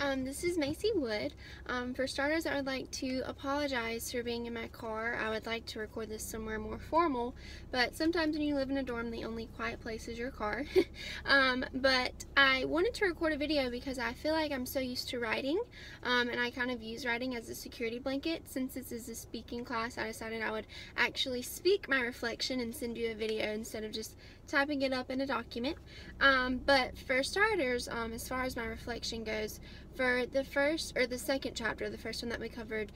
This is Macy Wood. For starters, I would like to apologize for being in my car. I would like to record this somewhere more formal, but sometimes when you live in a dorm, the only quiet place is your car. But I wanted to record a video because I feel like I'm so used to writing, and I kind of use writing as a security blanket. Since this is a speaking class, I decided I would actually speak my reflection and send you a video instead of just typing it up in a document. But for starters, as far as my reflection goes, for the second chapter, the first one that we covered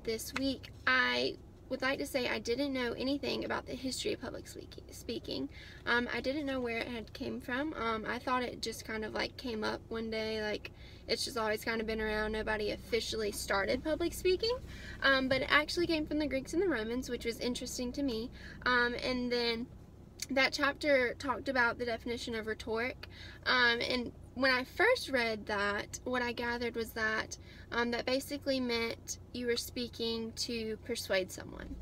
this week, I would like to say I didn't know anything about the history of public speaking. I didn't know where it had came from. I thought it just kind of like came up one day, like it's just always kind of been around. Nobody officially started public speaking, but it actually came from the Greeks and the Romans, which was interesting to me. And then that chapter talked about the definition of rhetoric, and when I first read that, what I gathered was that that basically meant you were speaking to persuade someone,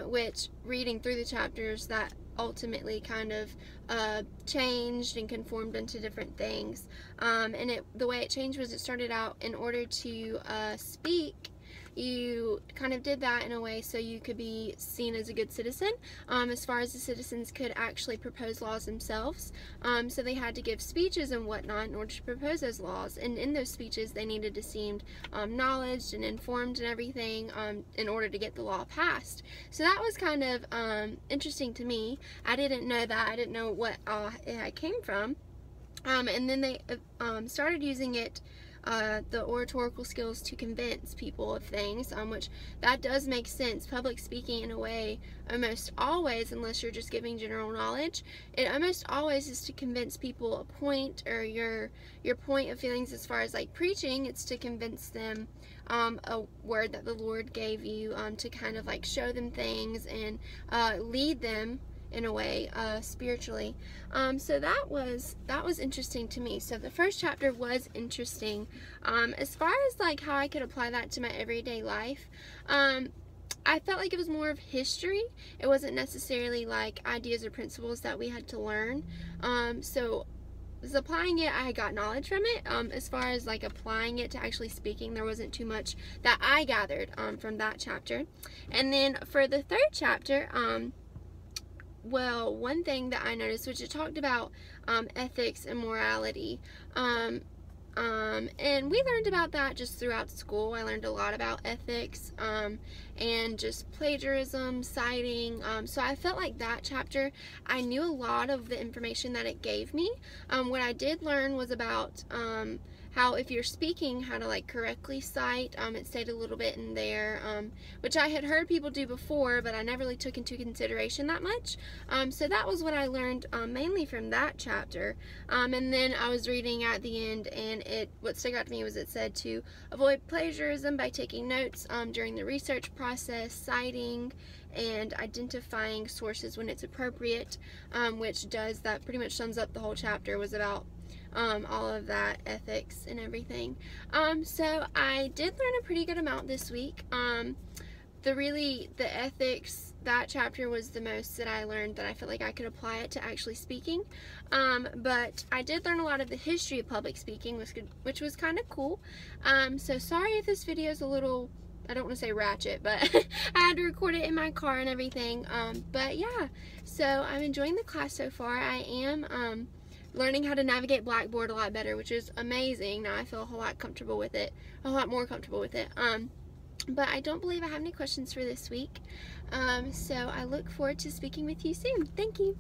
which reading through the chapters, that ultimately kind of changed and conformed into different things. And the way it changed was it started out in order to speak, you kind of did that in a way so you could be seen as a good citizen, as far as the citizens could actually propose laws themselves. So they had to give speeches and whatnot in order to propose those laws, and in those speeches they needed to seem knowledgeable and informed and everything in order to get the law passed. So that was kind of interesting to me. I didn't know that. I didn't know what it came from. And then they started using it, the oratorical skills, to convince people of things, which that does make sense. Public speaking, in a way, almost always, unless you're just giving general knowledge, it almost always is to convince people a point, or your point of feelings. As far as like preaching, it's to convince them a word that the Lord gave you, to kind of like show them things and lead them in a way, spiritually. So that was interesting to me. So the first chapter was interesting. As far as like how I could apply that to my everyday life, I felt like it was more of history. It wasn't necessarily like ideas or principles that we had to learn. So as applying it, I got knowledge from it. As far as like applying it to actually speaking, there wasn't too much that I gathered from that chapter. And then for the third chapter, well, one thing that I noticed, which it talked about ethics and morality, and we learned about that just throughout school. I learned a lot about ethics, and just plagiarism, citing, so I felt like that chapter, I knew a lot of the information that it gave me. What I did learn was about how if you're speaking, how to like correctly cite. It stayed a little bit in there, which I had heard people do before, but I never really took into consideration that much. So that was what I learned mainly from that chapter. And then I was reading at the end, and what stuck out to me was it said to avoid plagiarism by taking notes during the research process, citing, and identifying sources when it's appropriate, which that pretty much sums up the whole chapter. Was about all of that, ethics and everything. So I did learn a pretty good amount this week. The ethics, that chapter was the most that I learned that I felt like I could apply it to actually speaking. But I did learn a lot of the history of public speaking, which was kind of cool. So sorry if this video is a little, I don't want to say ratchet, but I had to record it in my car and everything. But yeah, so I'm enjoying the class so far. I am learning how to navigate Blackboard a lot better, which is amazing. Now I feel a whole lot comfortable with it, a lot more comfortable with it. But I don't believe I have any questions for this week. So I look forward to speaking with you soon. Thank you.